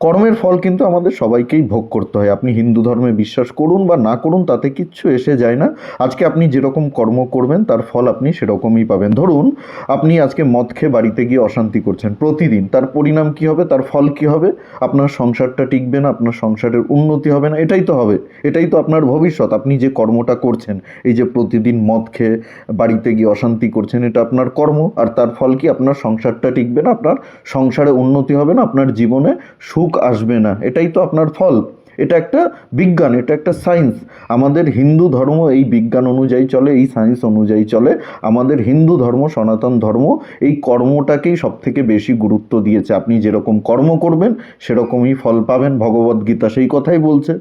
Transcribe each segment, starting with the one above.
কর্মের ফল কিন্তু আমাদের সবাইকেই ভোগ করতে হয়। আপনি হিন্দু ধর্মে বিশ্বাস করুন বা না করুন, তাতে কিচ্ছু এসে যায় না। আজকে আপনি যেরকম কর্ম করবেন তার ফল আপনি সেরকমই পাবেন। ধরুন আপনি আজকে মদ খেয়ে বাড়িতে গিয়ে অশান্তি করছেন প্রতিদিন, তার পরিণাম কি হবে, তার ফল কি হবে? আপনার সংসারটা টিকবে না, আপনার সংসারের উন্নতি হবে না। এটাই তো হবে, এটাই তো আপনার ভবিষ্যৎ। আপনি যে কর্মটা করছেন, এই যে প্রতিদিন মদ খেয়ে বাড়িতে গিয়ে অশান্তি করছেন, এটা আপনার কর্ম। আর তার ফল কি? আপনার সংসারটা টিকবে না, আপনার সংসারে উন্নতি হবে না, আপনার জীবনে সুখ আসবে না। এটাই তো আপনার ফল। এটা একটা বিজ্ঞান, এটা একটা সায়েন্স। আমাদের হিন্দু ধর্ম এই বিজ্ঞান অনুযায়ী চলে, এই সায়েন্স অনুযায়ী চলে। আমাদের হিন্দু ধর্ম, সনাতন ধর্ম এই কর্মটাকেই সব থেকে বেশি গুরুত্ব দিয়েছে। আপনি যেরকম কর্ম করবেন সেরকমই ফল পাবেন। ভগবদ্গীতা সেই কথাই বলছে,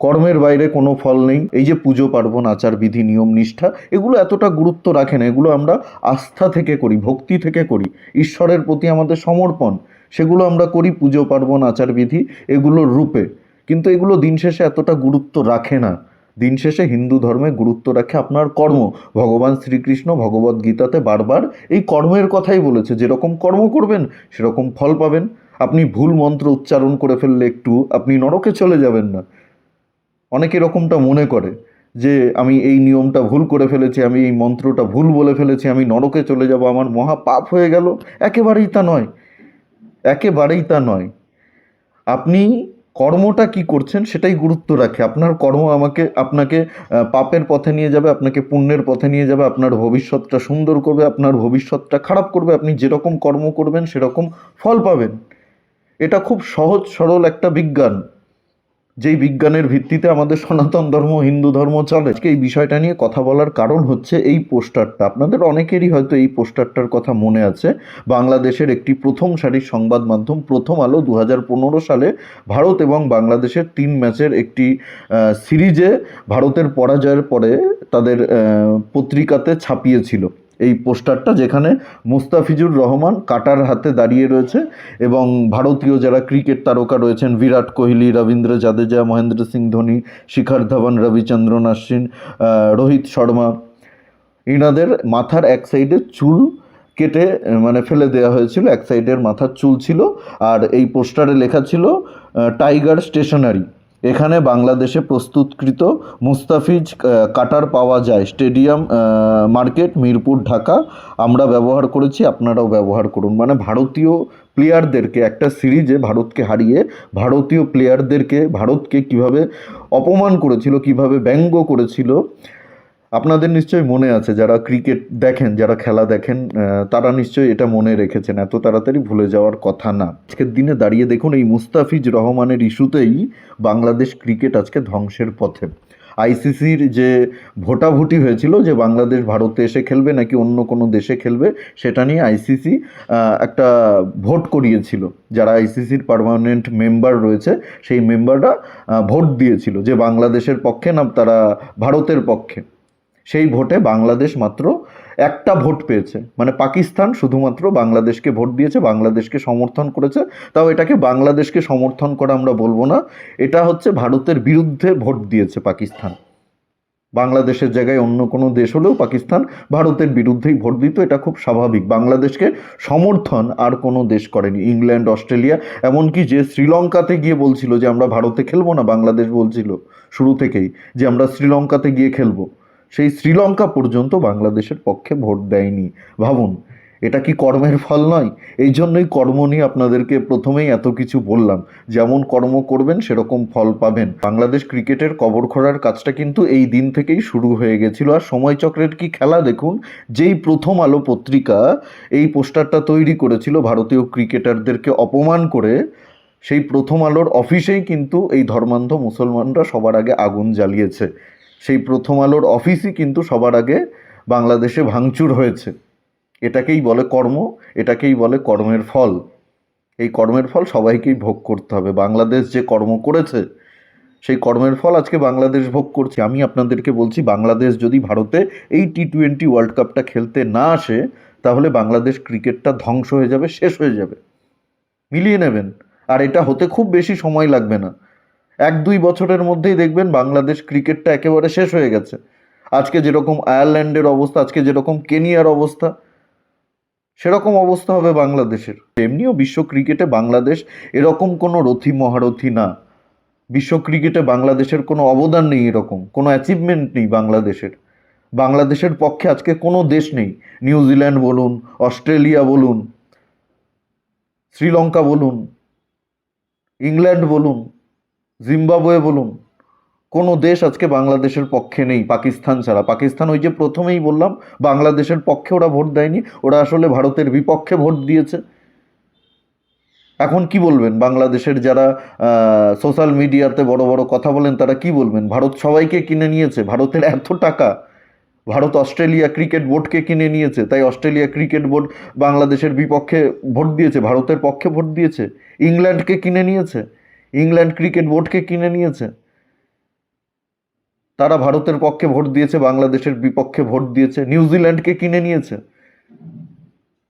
কর্মের বাইরে কোনো ফল নেই। এই যে পুজো পার্বণ, আচার বিধি, নিয়ম নিষ্ঠা, এগুলো এতটা গুরুত্ব রাখে না। এগুলো আমরা আস্থা থেকে করি, ভক্তি থেকে করি, ঈশ্বরের প্রতি আমাদের সমর্পণ, সেগুলো আমরা করি পুজো পার্বণ, আচার বিধি এগুলোর রূপে। কিন্তু এগুলো দিন শেষে এতটা গুরুত্ব রাখে না। দিন শেষে হিন্দু ধর্মে গুরুত্ব রাখে আপনার কর্ম। ভগবান শ্রীকৃষ্ণ ভগবদ্গীতাতে বারবার এই কর্মের কথাই বলেছে। যেরকম কর্ম করবেন সেরকম ফল পাবেন। আপনি ভুল মন্ত্র উচ্চারণ করে ফেললে একটু আপনি নরকে চলে যাবেন না। অনেকে এরকমটা মনে করে যে আমি এই নিয়মটা ভুল করে ফেলেছি, আমি এই মন্ত্রটা ভুল বলে ফেলেছি, আমি নরকে চলে যাব, আমার মহা পাপ হয়ে গেল। একেবারেই তা নয়, একেবারেই তা নয়। আপনি কর্মটা কি করছেন সেটাই গুরুত্ব রাখে। আপনার কর্ম আপনাকে পাপের পথে নিয়ে যাবে, আপনাকে পুণ্যের পথে নিয়ে যাবে, আপনার ভবিষ্যৎটা সুন্দর করবে, আপনার ভবিষ্যৎটা খারাপ করবে। আপনি যেরকম কর্ম করবেন সেরকম ফল পাবেন। এটা খুব সহজ সরল একটা বিজ্ঞান, যেই বিজ্ঞানের ভিত্তিতে আমাদের সনাতন ধর্ম, হিন্দু ধর্ম চলে। আজকে এই বিষয়টা নিয়ে কথা বলার কারণ হচ্ছে এই পোস্টারটা। আপনাদের অনেকেরই হয়তো এই পোস্টারটার কথা মনে আছে। বাংলাদেশের একটি প্রথম সারির সংবাদ মাধ্যম প্রথম আলো 2015 সালে ভারত এবং বাংলাদেশের 3 ম্যাচের একটি সিরিজে ভারতের পরাজয়ের পরে তাদের পত্রিকাতে ছাপিয়েছিল এই পোস্টারটা, যেখানে মুস্তাফিজুর রহমান কাটার হাতে দাঁড়িয়ে রয়েছে এবং ভারতীয় যারা ক্রিকেট তারকা রয়েছেন, বিরাট কোহলি, রবীন্দ্র জাদেজা, মহেন্দ্র সিং ধোনি, শিখর ধাওয়ান, রবিচন্দ্রন অশ্বিন, রোহিত শর্মা, ইনাদের মাথার এক সাইডে চুল কেটে মানে ফেলে দেওয়া হয়েছিল, এক সাইডের মাথার চুল ছিল। আর এই পোস্টারে লেখা ছিল টাইগার স্টেশনারি, এখানে বাংলাদেশে প্রস্তুতকৃত মুস্তাফিজ কাটার পাওয়া যায়, স্টেডিয়াম মার্কেট, মিরপুর, ঢাকা। আমরা ব্যবহার করেছি, আপনারাও ব্যবহার করুন। মানে ভারতীয় প্লেয়ারদেরকে একটা সিরিজে ভারতকে হারিয়ে ভারতীয় প্লেয়ারদেরকে, ভারতকে কিভাবে অপমান করেছিল, কিভাবে ব্যঙ্গ করেছিল, আপনাদের নিশ্চয়ই মনে আছে। যারা ক্রিকেট দেখেন, যারা খেলা দেখেন, তারা নিশ্চয়ই এটা মনে রেখেছেন। এত তাড়াতাড়ি ভুলে যাওয়ার কথা না। আজকের দিনে দাঁড়িয়ে দেখুন, এই মুস্তাফিজ রহমানের ইস্যুতেই বাংলাদেশ ক্রিকেট আজকে ধ্বংসের পথে। আইসিসির যে ভোটাভুটি হয়েছিল যে বাংলাদেশ ভারতে এসে খেলবে নাকি অন্য কোনো দেশে খেলবে, সেটা নিয়ে আইসিসি একটা ভোট করিয়েছিল। যারা আইসিসির পার্মানেন্ট মেম্বার রয়েছে সেই মেম্বাররা ভোট দিয়েছিল যে বাংলাদেশের পক্ষে না তারা ভারতের পক্ষে। সেই ভোটে বাংলাদেশ মাত্র একটা ভোট পেয়েছে। মানে পাকিস্তান শুধুমাত্র বাংলাদেশকে ভোট দিয়েছে, বাংলাদেশকে সমর্থন করেছে। তাও এটাকে বাংলাদেশকে সমর্থন করা আমরা বলবো না, এটা হচ্ছে ভারতের বিরুদ্ধে ভোট দিয়েছে পাকিস্তান। বাংলাদেশের জায়গায় অন্য কোনো দেশ হলেও পাকিস্তান ভারতের বিরুদ্ধেই ভোট দিত, এটা খুব স্বাভাবিক। বাংলাদেশকে সমর্থন আর কোনো দেশ করেনি। ইংল্যান্ড, অস্ট্রেলিয়া, এমনকি যে শ্রীলঙ্কাতে গিয়ে বলছিল যে আমরা ভারতে খেলবো না, বাংলাদেশ বলছিল শুরু থেকেই যে আমরা শ্রীলঙ্কাতে গিয়ে খেলবো, সেই শ্রীলঙ্কা পর্যন্ত বাংলাদেশের পক্ষে ভোট দেয়নি। ভাবুন, এটা কি কর্মের ফল নয়? এই জন্যই কর্ম নিয়ে আপনাদেরকে প্রথমেই এত কিছু বললাম। যেমন কর্ম করবেন সেরকম ফল পাবেন। বাংলাদেশ ক্রিকেটের কবর খোঁড়ার কাজটা কিন্তু এই দিন থেকেই শুরু হয়ে গেছিল। আর সময়চক্রের কি খেলা দেখুন, যেই প্রথম আলো পত্রিকা এই পোস্টারটা তৈরি করেছিল ভারতীয় ক্রিকেটারদেরকে অপমান করে, সেই প্রথম আলোর অফিসেই কিন্তু এই ধর্মান্ধ মুসলমানরা সবার আগে আগুন জ্বালিয়েছে। সেই প্রথম আলোর অফিসই কিন্তু সবার আগে বাংলাদেশে ভাঙচুর হয়েছে। এটাকেই বলে কর্ম, এটাকেই বলে কর্মের ফল। এই কর্মের ফল সবাইকেই ভোগ করতে হবে। বাংলাদেশ যে কর্ম করেছে সেই কর্মের ফল আজকে বাংলাদেশ ভোগ করছে। আমি আপনাদেরকে বলছি, বাংলাদেশ যদি ভারতে এই টি-20 ওয়ার্ল্ড কাপটা খেলতে না আসে, তাহলে বাংলাদেশ ক্রিকেটটা ধ্বংস হয়ে যাবে, শেষ হয়ে যাবে। মিলিয়ে নেবেন। আর এটা হতে খুব বেশি সময় লাগবে না, 1-2 বছরের মধ্যেই দেখবেন বাংলাদেশ ক্রিকেটটা একেবারে শেষ হয়ে গেছে। আজকে যেরকম আয়ারল্যান্ডের অবস্থা, আজকে যেরকম কেনিয়ার অবস্থা, সেরকম অবস্থা হবে বাংলাদেশের। এমনিও বিশ্ব ক্রিকেটে বাংলাদেশ এরকম কোনো রথী মহারথী না। বিশ্ব ক্রিকেটে বাংলাদেশের কোনো অবদান নেই, এরকম কোনো অ্যাচিভমেন্ট নেই বাংলাদেশের। বাংলাদেশের পক্ষে আজকে কোনো দেশ নেই। নিউজিল্যান্ড বলুন, অস্ট্রেলিয়া বলুন, শ্রীলঙ্কা বলুন, ইংল্যান্ড বলুন, জিম্বাবুয়ে বলুন, কোনো দেশ আজকে বাংলাদেশের পক্ষে নেই পাকিস্তান ছাড়া। পাকিস্তান ওই যে প্রথমেই বললাম, বাংলাদেশের পক্ষে ওরা ভোট দেয়নি, ওরা আসলে ভারতের বিপক্ষে ভোট দিয়েছে। এখন কি বলবেন বাংলাদেশের যারা সোশ্যাল মিডিয়াতে বড় বড় কথা বলেন, তারা কি বলবেন? ভারত সবাইকে কিনে নিয়েছে, ভারতের এত টাকা। ভারত অস্ট্রেলিয়া ক্রিকেট বোর্ডকে কিনে নিয়েছে, তাই অস্ট্রেলিয়া ক্রিকেট বোর্ড বাংলাদেশের বিপক্ষে ভোট দিয়েছে, ভারতের পক্ষে ভোট দিয়েছে। ইংল্যান্ডকে কিনে নিয়েছে, ইংল্যান্ড ক্রিকেট বোর্ডকে কিনে নিয়েছে, তারা ভারতের পক্ষে ভোট দিয়েছে, বাংলাদেশের বিপক্ষে ভোট দিয়েছে। নিউজিল্যান্ডকে কিনে নিয়েছে।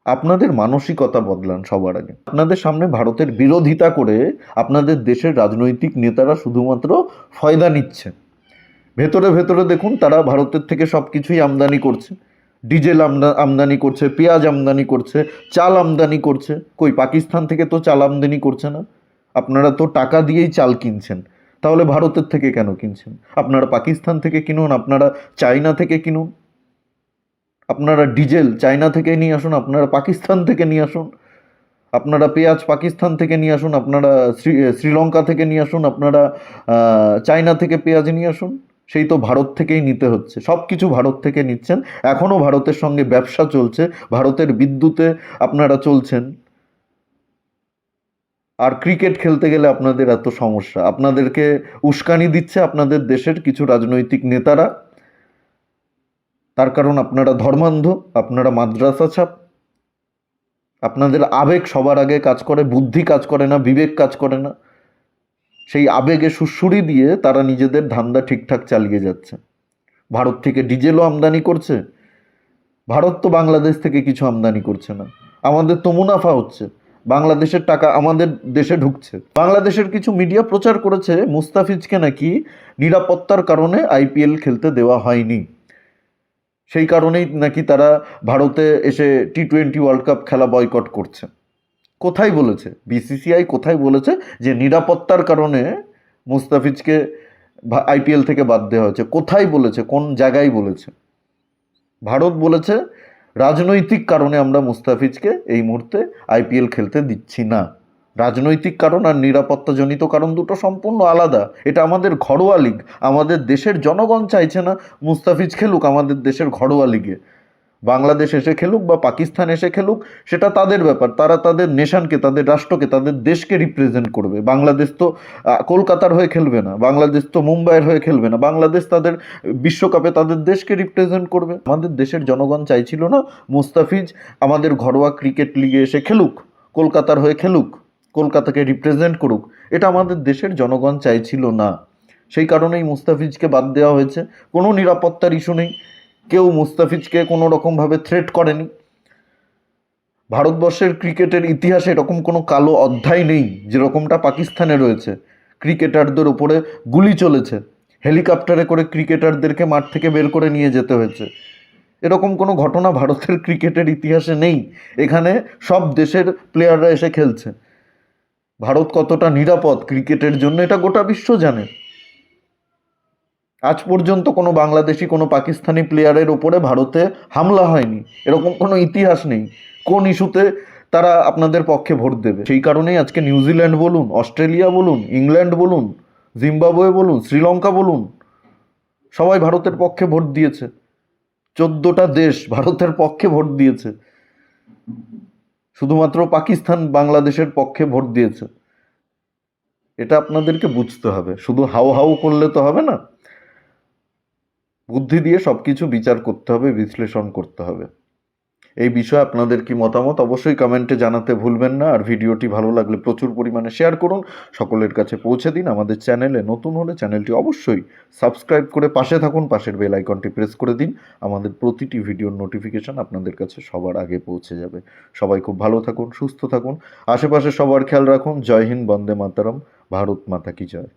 আপনাদের মানসিকতা বদলান সবার আগে। আপনাদের সামনে ভারতের বিরোধিতা করে আপনাদের দেশের রাজনৈতিক নেতারা শুধুমাত্র ফয়দা নিচ্ছে। ভেতরে ভেতরে দেখুন, তারা ভারতের থেকে সব কিছুই আমদানি করছে। ডিজেল আমদানি করছে, পেঁয়াজ আমদানি করছে, চাল আমদানি করছে। কই পাকিস্তান থেকে তো চাল আমদানি করছে না। আপনারা তো টাকা দিয়েই চাল কিনছেন, তাহলে ভারতের থেকে কেন কিনছেন? আপনারা পাকিস্তান থেকে কিনুন, আপনারা চায়না থেকে কিনুন, আপনারা ডিজেল চায়না থেকে নিয়ে আসুন, আপনারা পাকিস্তান থেকে নিয়ে আসুন, আপনারা পেঁয়াজ পাকিস্তান থেকে নিয়ে আসুন, আপনারা শ্রীলঙ্কা থেকে নিয়ে আসুন, আপনারা চায়না থেকে পেঁয়াজ নিয়ে আসুন। সেই তো ভারত থেকেই নিতে হচ্ছে, সব কিছু ভারত থেকে নিচ্ছেন। এখনও ভারতের সঙ্গে ব্যবসা চলছে, ভারতের বিদ্যুতে আপনারা চলছেন। আর ক্রিকেট খেলতে গেলে আপনাদের এত সমস্যা। আপনাদেরকে উস্কানি দিচ্ছে আপনাদের দেশের কিছু রাজনৈতিক নেতারা, তার কারণ আপনারা ধর্মান্ধ, আপনারা মাদ্রাসা ছাপ। আপনাদের আবেগ সবার আগে কাজ করে, বুদ্ধি কাজ করে না, বিবেক কাজ করে না। সেই আবেগে সুড়সুড়ি দিয়ে তারা নিজেদের ধান্দা ঠিকঠাক চালিয়ে যাচ্ছে। ভারত থেকে ডিজেলও আমদানি করছে। ভারত তো বাংলাদেশ থেকে কিছু আমদানি করছে না, আমাদের তো মুনাফা হচ্ছে। বাংলাদেশের টাকা আমাদের দেশে ঢুকছে। বাংলাদেশের কিছু মিডিয়া প্রচার করেছে মুস্তাফিজকে নাকি নিরাপত্তার কারণে আইপিএল খেলতে দেওয়া হয়নি, সেই কারণেই নাকি তারা ভারতে এসে টি-20 ওয়ার্ল্ড কাপ খেলা বয়কট করছে। কোথায় বলেছে বিসিসিআই? কোথায় বলেছে যে নিরাপত্তার কারণে মুস্তাফিজকে আইপিএল থেকে বাদ দেওয়া হয়েছে? কোথায় বলেছে? কোন জায়গায় বলেছে? ভারত বলেছে রাজনৈতিক কারণে আমরা মুস্তাফিজকে এই মুহূর্তে আইপিএল খেলতে দিচ্ছি না। রাজনৈতিক কারণ আর নিরাপত্তাজনিত কারণ দুটো সম্পূর্ণ আলাদা। এটা আমাদের ঘরোয়া লিগ, আমাদের দেশের জনগণ চাইছে না মুস্তাফিজ খেলুক আমাদের দেশের ঘরোয়া লিগে। বাংলাদেশ এসে খেলুক বা পাকিস্তান এসে খেলুক, সেটা তাদের ব্যাপার। তারা তাদের নেশনকে, তাদের রাষ্ট্রকে, তাদের দেশকে রিপ্রেজেন্ট করবে। বাংলাদেশ তো কলকাতার হয়ে খেলবে না, বাংলাদেশ তো মুম্বাইয়ের হয়ে খেলবে না, বাংলাদেশ তাদের বিশ্বকাপে তাদের দেশকে রিপ্রেজেন্ট করবে। আমাদের দেশের জনগণ চাইছিল না মুস্তাফিজ আমাদের ঘরোয়া ক্রিকেট লিগে এসে খেলুক, কলকাতার হয়ে খেলুক, কলকাতাকে রিপ্রেজেন্ট করুক। এটা আমাদের দেশের জনগণ চাইছিল না, সেই কারণেই মুস্তাফিজকে বাদ দেওয়া হয়েছে। কোনো নিরাপত্তার ইস্যু নেই, কেউ মুস্তাফিজকে কোনো রকমভাবে থ্রেট করেনি। ভারতবর্ষের ক্রিকেটের ইতিহাসে এরকম কোনো কালো অধ্যায় নেই যেরকমটা পাকিস্তানে রয়েছে। ক্রিকেটারদের উপরে গুলি চলেছে, হেলিকপ্টারে করে ক্রিকেটারদেরকে মাঠ থেকে বের করে নিয়ে যেতে হয়েছে। এরকম কোনো ঘটনা ভারতের ক্রিকেটের ইতিহাসে নেই। এখানে সব দেশের প্লেয়াররা এসে খেলছে। ভারত কতটা নিরাপদ ক্রিকেটের জন্য এটা গোটা বিশ্ব জানে। আজ পর্যন্ত কোনো বাংলাদেশি কোনো পাকিস্তানি প্লেয়ারের ওপরে ভারতে হামলা হয়নি, এরকম কোনো ইতিহাস নেই। কোন ইস্যুতে তারা আপনাদের পক্ষে ভোট দেবে? সেই কারণেই আজকে নিউজিল্যান্ড বলুন, অস্ট্রেলিয়া বলুন, ইংল্যান্ড বলুন, জিম্বাবুয়ে বলুন, শ্রীলঙ্কা বলুন, সবাই ভারতের পক্ষে ভোট দিয়েছে। 14টা দেশ ভারতের পক্ষে ভোট দিয়েছে, শুধুমাত্র পাকিস্তান বাংলাদেশের পক্ষে ভোট দিয়েছে। এটা আপনাদেরকে বুঝতে হবে, শুধু হাউ হাউ করলে তো হবে না। বুদ্ধি দিয়ে সব কিছু বিচার করতে হবে, বিশ্লেষণ করতে হবে। এই বিষয়ে আপনাদের কি মতামত অবশ্যই কমেন্টে জানাতে ভুলবেন না। আর ভিডিওটি ভালো লাগলে প্রচুর পরিমাণে শেয়ার করুন, সকলের কাছে পৌঁছে দিন। আমাদের চ্যানেলে নতুন হলে চ্যানেলটি অবশ্যই সাবস্ক্রাইব করে পাশে থাকুন, পাশের বেল আইকনটি প্রেস করে দিন। আমাদের প্রতিটি ভিডিওর নোটিফিকেশন আপনাদের কাছে সবার আগে পৌঁছে যাবে। সবাই খুব ভালো থাকুন, সুস্থ থাকুন, আশেপাশে সবার খেয়াল রাখুন। জয় হিন্দ, বন্দে মাতরম, ভারত মাতা কি জয়।